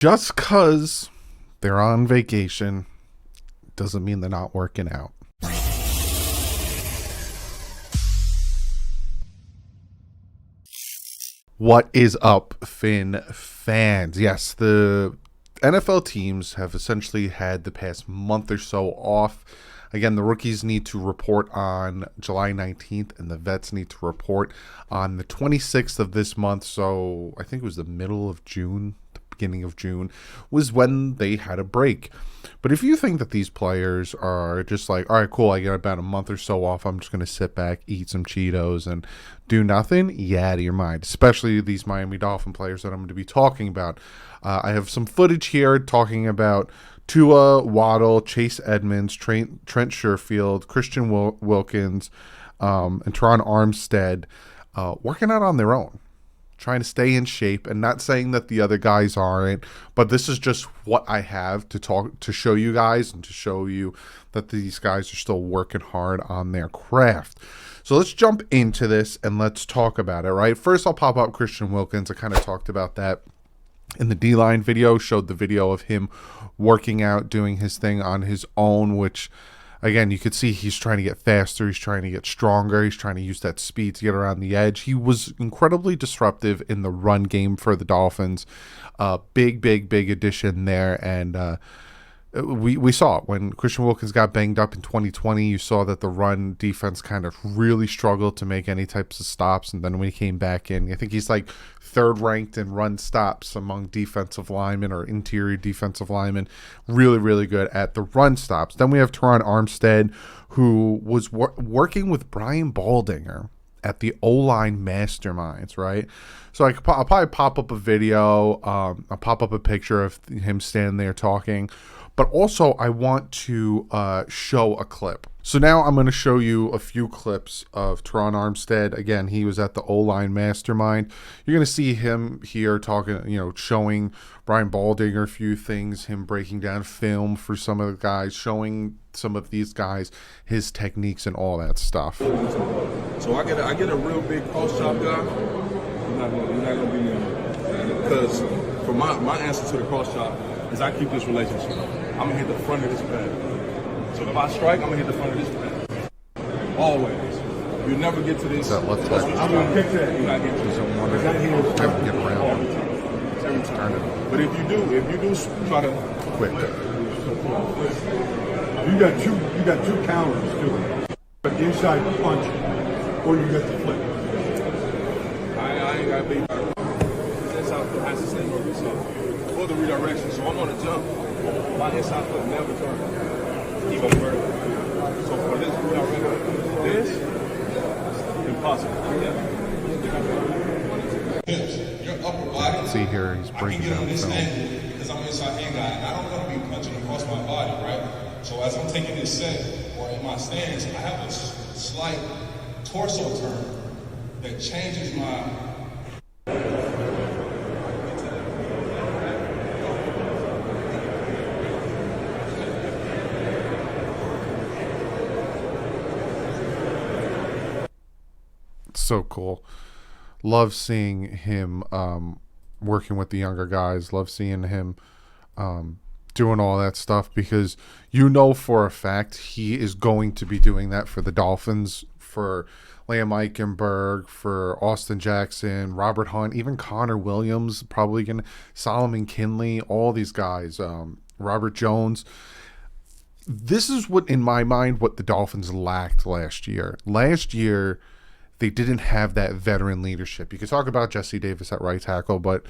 Just because they're on vacation doesn't mean they're not working out. What is up, Finn fans? Yes, the NFL teams have essentially had the past month or so off. Again, the rookies need to report on July 19th, and the vets need to report on the 26th of this month. So I think it was the middle of June, the beginning of June, was when they had a break. But if you think that these players are just like, all right, cool, I get about a month or so off, I'm just going to sit back, eat some Cheetos, and do nothing, you're out of your mind, especially these Miami Dolphin players that I'm going to be talking about. I have some footage here talking about Tua, Waddle, Chase Edmonds, Trent Sherfield, Christian Wilkins, and Toront Armstead working out on their own, trying to stay in shape, and not saying that the other guys aren't, but this is just what I have to show you guys, and to show you that these guys are still working hard on their craft. So let's jump into this and let's talk about it, right? First, I'll pop up Christian Wilkins. I kind of talked about that in the D-line video, showed the video of him working out, doing his thing on his own, which, again, you could see he's trying to get faster, he's trying to get stronger, he's trying to use that speed to get around the edge. He was incredibly disruptive in the run game for the Dolphins. Big addition there, and we saw it when Christian Wilkins got banged up in 2020. You saw that the run defense kind of really struggled to make any types of stops, and then when he came back in, I think he's like third ranked in run stops among defensive linemen or interior defensive linemen. Really good at the run stops. Then we have Toront Armstead, who was working with Brian Baldinger at the O-line masterminds, right? So I'll probably pop up a video, I'll pop up a picture of him standing there talking, but also I want to show a clip. So now I'm going to show you a few clips of Toront Armstead. Again, he was at the O-line mastermind. You're going to see him here talking, showing Brian Baldinger a few things, him breaking down film for some of the guys, showing some of these guys his techniques and all that stuff. So I get a real big cross chop guy. You're not gonna be me because for my answer to the cross chop is I keep this relationship. I'm gonna hit the front of this pad. So if I strike, I'm gonna hit the front of this pad. Always. You never get to this. That left I'm gonna pick that. You're not getting to this. Get around. Every time. But if you do try to Quick. You got two counters too. The inside punch, or you got the flip. I ain't got big. That's how it has to stay over itself. Or the redirection. So I'm on a jump. My inside foot never turns. Even further. So for this redirection, this impossible. Your upper body. See here, he's breaking down film. Because I'm an inside hand guy, and I don't want to be punching across my body, right? So as I'm taking this set, or in my stance, I have a slight torso turn that changes my... So cool. Love seeing him working with the younger guys. Love seeing him doing all that stuff, because for a fact he is going to be doing that for the Dolphins, for Liam Eichenberg, for Austin Jackson, Robert Hunt, even Connor Williams, probably going to Solomon Kinley, all these guys, Robert Jones. This is what, in my mind, what the Dolphins lacked last year. Last year, they didn't have that veteran leadership. You could talk about Jesse Davis at right tackle, but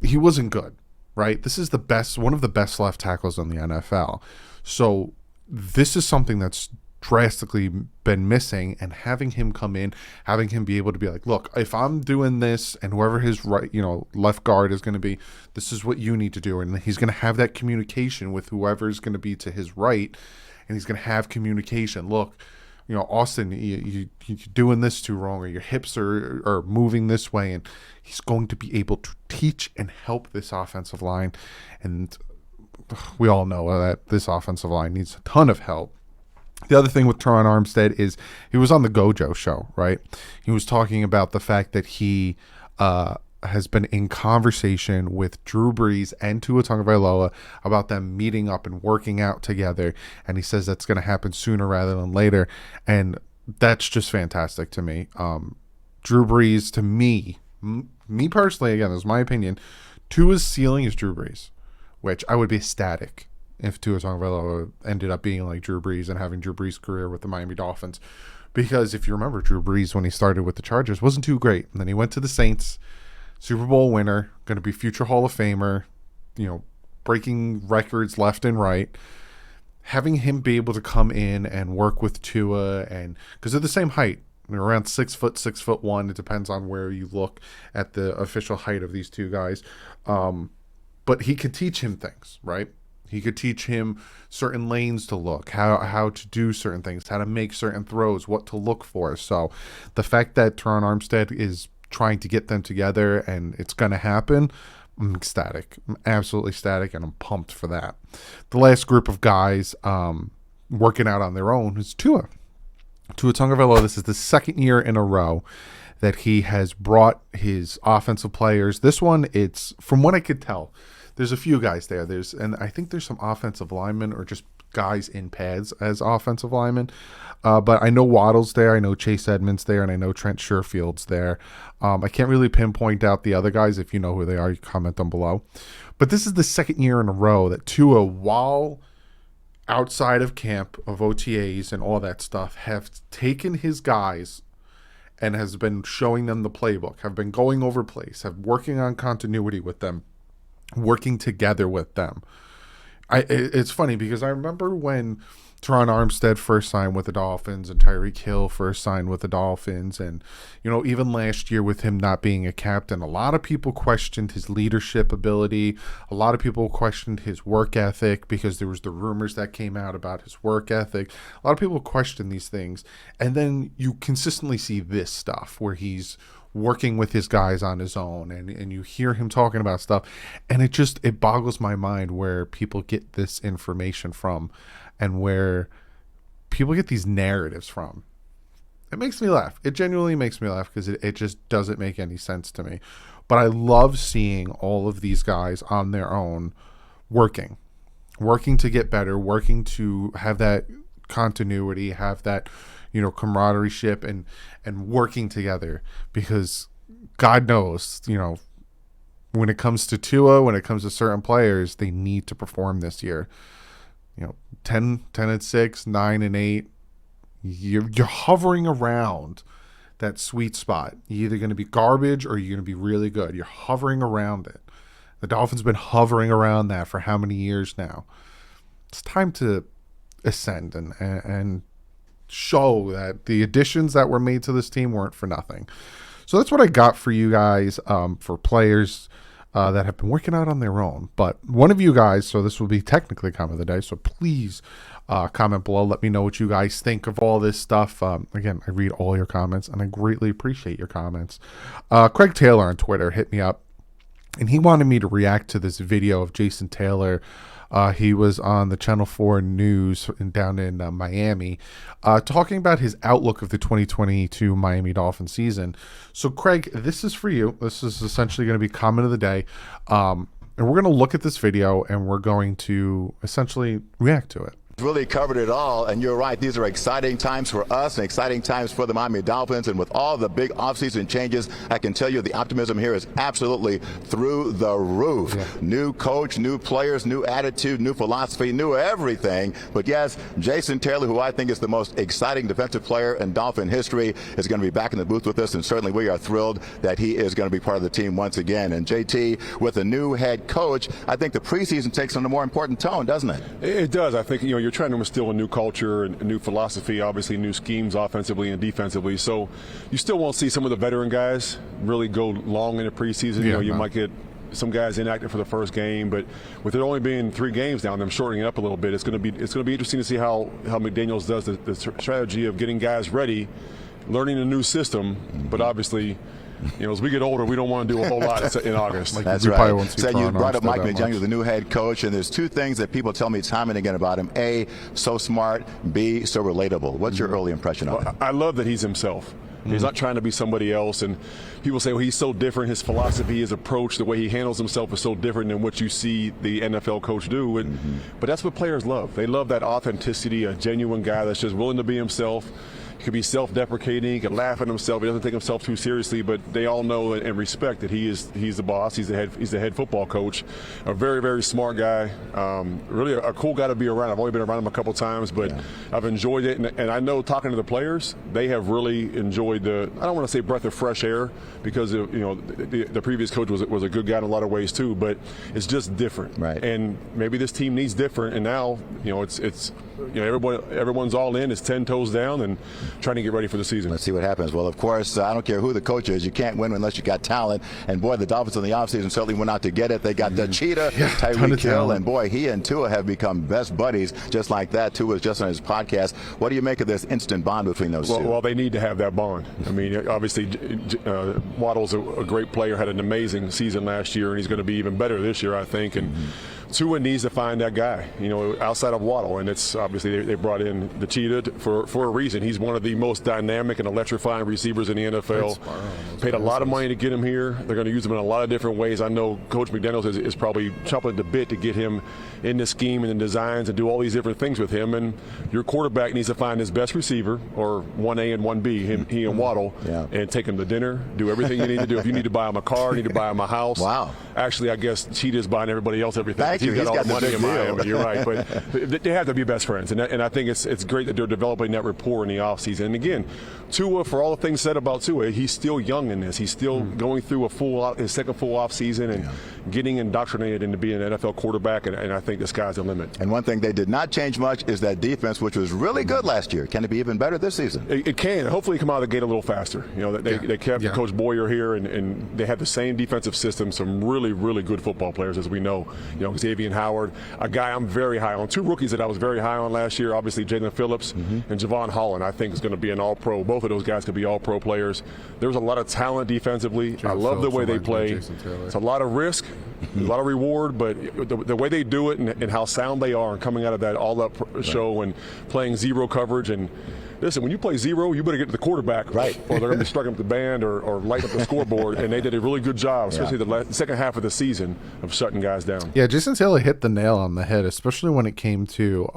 he wasn't good, right? This is one of the best left tackles in the NFL. So this is something that's drastically been missing, and having him come in, having him be able to be like, look, if I'm doing this and whoever his right, left guard is going to be, this is what you need to do. And he's going to have that communication with whoever is going to be to his right, and he's going to have communication. Look, Austin, you're doing this too wrong, or your hips are moving this way, and he's going to be able to teach and help this offensive line. And we all know that this offensive line needs a ton of help. The other thing with Toront Armstead is he was on the Gojo show, right? He was talking about the fact that he has been in conversation with Drew Brees and Tua Tagovailoa about them meeting up and working out together, and he says that's going to happen sooner rather than later, and that's just fantastic to me. Drew Brees, to me personally, again, this is my opinion, Tua's ceiling is Drew Brees, which I would be ecstatic if Tua Tagovailoa ended up being like Drew Brees and having Drew Brees' career with the Miami Dolphins. Because if you remember, Drew Brees, when he started with the Chargers, wasn't too great. And then he went to the Saints, Super Bowl winner, going to be future Hall of Famer, breaking records left and right. Having him be able to come in and work with Tua, and because they're the same height, they're around 6 foot, 6'1". It depends on where you look at the official height of these two guys. But he could teach him things, right? He could teach him certain lanes to look, how to do certain things, how to make certain throws, what to look for. So the fact that Toront Armstead is trying to get them together and it's going to happen, I'm ecstatic. I'm absolutely ecstatic, and I'm pumped for that. The last group of guys working out on their own is Tua. Tua Tagovailoa, this is the second year in a row that he has brought his offensive players. This one, it's, from what I could tell, there's a few guys there. And I think there's some offensive linemen or just guys in pads as offensive linemen. But I know Waddle's there. I know Chase Edmonds there. And I know Trent Sherfield's there. I can't really pinpoint out the other guys. If you know who they are, you comment them below. But this is the second year in a row that Tua, while outside of camp, of OTAs and all that stuff, have taken his guys and has been showing them the playbook, have been going over plays, have working on continuity with them, working together with them. It's funny because I remember when Toront Armstead first signed with the Dolphins and Tyreek Hill first signed with the Dolphins, and even last year with him not being a captain, a lot of people questioned his leadership ability. A lot of people questioned his work ethic because there was the rumors that came out about his work ethic. A lot of people question these things, and then you consistently see this stuff where he's working with his guys on his own, and you hear him talking about stuff, and it boggles my mind where people get this information from and where people get these narratives from. It makes me laugh. It genuinely makes me laugh because it just doesn't make any sense to me. But I love seeing all of these guys on their own working to get better, working to have that continuity, have that camaraderie ship, and working together, because God knows, when it comes to Tua, when it comes to certain players, they need to perform this year. 10-6, 9-8, you're hovering around that sweet spot. You're either going to be garbage or you're going to be really good. You're hovering around it. The Dolphins have been hovering around that for how many years now? It's time to ascend and show that the additions that were made to this team weren't for nothing. So that's what I got for you guys, for players that have been working out on their own. But one of you guys, so this will be technically comment of the day, so please comment below. Let me know what you guys think of all this stuff. Again, I read all your comments, and I greatly appreciate your comments. Craig Taylor on Twitter hit me up, and he wanted me to react to this video of Jason Taylor. He was on the Channel 4 News down in Miami, talking about his outlook of the 2022 Miami Dolphins season. So, Craig, this is for you. This is essentially going to be comment of the day. And we're going to look at this video, and we're going to essentially react to it. Really covered it all, and you're right, these are exciting times for us and exciting times for the Miami Dolphins, and with all the big offseason changes, I can tell you the optimism here is absolutely through the roof. Yeah. New coach, new players, new attitude, new philosophy, new everything. But yes, Jason Taylor, who I think is the most exciting defensive player in Dolphin history, is going to be back in the booth with us, and certainly we are thrilled that he is going to be part of the team once again. And JT, with a new head coach, I think the preseason takes on a more important tone, doesn't it? It does. I think, you're trying to instill a new culture and a new philosophy, obviously new schemes offensively and defensively. So you still won't see some of the veteran guys really go long in the preseason. You might get some guys inactive for the first game, but with it only being 3 games now and them shortening it up a little bit, it's going to be interesting to see how McDaniels does the strategy of getting guys ready, learning a new system, but obviously as we get older, we don't want to do a whole lot in August. That's right. So you brought up Mike McDaniel, the new head coach, and there's two things that people tell me time and again about him. A, so smart. B, so relatable. What's your early impression of him? I love that he's himself. He's not trying to be somebody else, and people say, well, he's so different. His philosophy, his approach, the way he handles himself is so different than what you see the NFL coach do. But that's what players love. They love that authenticity, a genuine guy that's just willing to be himself. He could be self-deprecating, he could laugh at himself, he doesn't take himself too seriously, but they all know and respect that he's the boss, he's the head football coach. A very, very smart guy, really a cool guy to be around. I've only been around him a couple times, but I've enjoyed it, and I know talking to the players, they have really enjoyed I don't want to say breath of fresh air, because the previous coach was a good guy in a lot of ways too, but it's just different. Right. And maybe this team needs different, and now it's everyone's all in, it's 10 toes down, and trying to get ready for the season. Let's see what happens. Well, of course, I don't care who the coach is. You can't win unless you got talent. And, boy, the Dolphins in the offseason certainly went out to get it. They got the cheetah, Tyreek Hill, and, boy, he and Tua have become best buddies just like that. Tua was just on his podcast. What do you make of this instant bond between those two? Well, they need to have that bond. I mean, obviously, Waddle's a great player, had an amazing season last year, and he's going to be even better this year, I think. And Tua needs to find that guy, outside of Waddle, and it's obviously they brought in the cheetah for a reason. He's one of the most dynamic and electrifying receivers in the NFL. Paid a lot of money to get him here. They're going to use him in a lot of different ways. I know Coach McDaniels is probably chopping at the bit to get him in the scheme and the designs and do all these different things with him. And your quarterback needs to find his best receiver, or 1A and 1B, he and Waddle, and take him to dinner, do everything you need to do. If you need to buy him a car, you need to buy him a house. Wow. Actually, I guess Cheetah's buying everybody else everything. He's got all the the money big in Miami. You're right, but they have to be best friends, and I think it's great that they're developing that rapport in the offseason. And again, Tua, for all the things said about Tua, he's still young in this. He's still going through his second full offseason and getting indoctrinated into being an NFL quarterback, and I think the sky's the limit. And one thing they did not change much is that defense, which was really good last year. Can it be even better this season? It can. Hopefully come out of the gate a little faster. They kept Coach Boyer here, and they had the same defensive system, some really, really good football players, as we know. Xavier Howard, a guy I'm very high on. Two rookies that I was very high on last year, obviously Jaylen Phillips and Javon Holland, I think is going to be an all-pro. Both of those guys could be all-pro players. There's a lot of talent defensively. I love the way they play. It's a lot of risk, a lot of reward, but the way they do it and how sound they are and coming out of that all-up show and playing zero coverage. And listen, when you play zero, you better get to the quarterback, or they're going to be striking up the band or lighting up the scoreboard. And they did a really good job, especially the second half of the season, of shutting guys down. Yeah, Jason Taylor hit the nail on the head, especially when it came to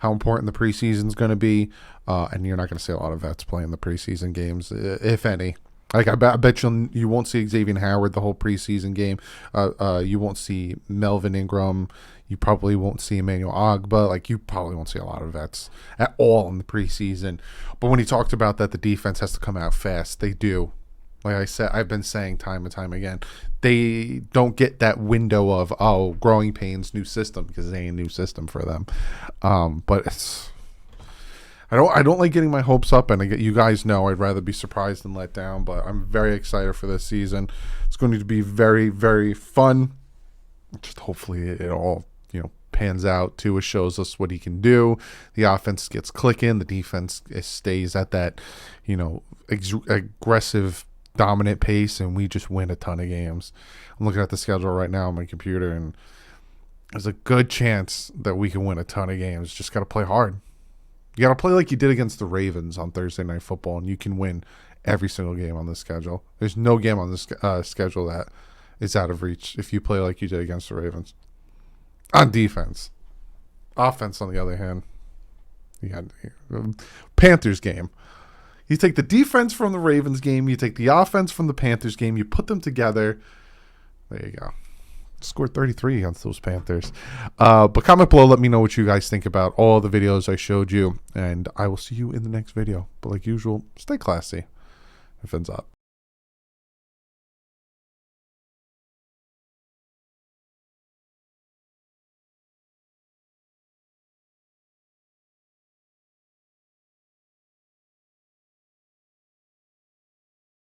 how important the preseason is going to be. And you're not going to see a lot of vets playing the preseason games, if any. Like I bet you won't see Xavier Howard the whole preseason game. You won't see Melvin Ingram. You probably won't see Emmanuel Ogbah. Like, you probably won't see a lot of vets at all in the preseason. But when he talked about that, the defense has to come out fast. They do. Like I said, I've been saying time and time again, they don't get that window of, growing pains, new system, because it ain't a new system for them. But it's... I don't like getting my hopes up, and you guys know I'd rather be surprised than let down, but I'm very excited for this season. It's going to be very, very fun. Just hopefully it all, pans out. Tua shows us what he can do. The offense gets clicking. The defense stays at that, aggressive, dominant pace, and we just win a ton of games. I'm looking at the schedule right now on my computer, and there's a good chance that we can win a ton of games. Just got to play hard. You got to play like you did against the Ravens on Thursday Night Football, and you can win every single game on this schedule. There's no game on this schedule that is out of reach if you play like you did against the Ravens. On defense. Offense, on the other hand, you got Panthers game. You take the defense from the Ravens game, you take the offense from the Panthers game, you put them together. There you go. Scored 33 against those Panthers. But comment below, let me know what you guys think about all the videos I showed you, and I will see you in the next video. But like usual, stay classy. Fins up.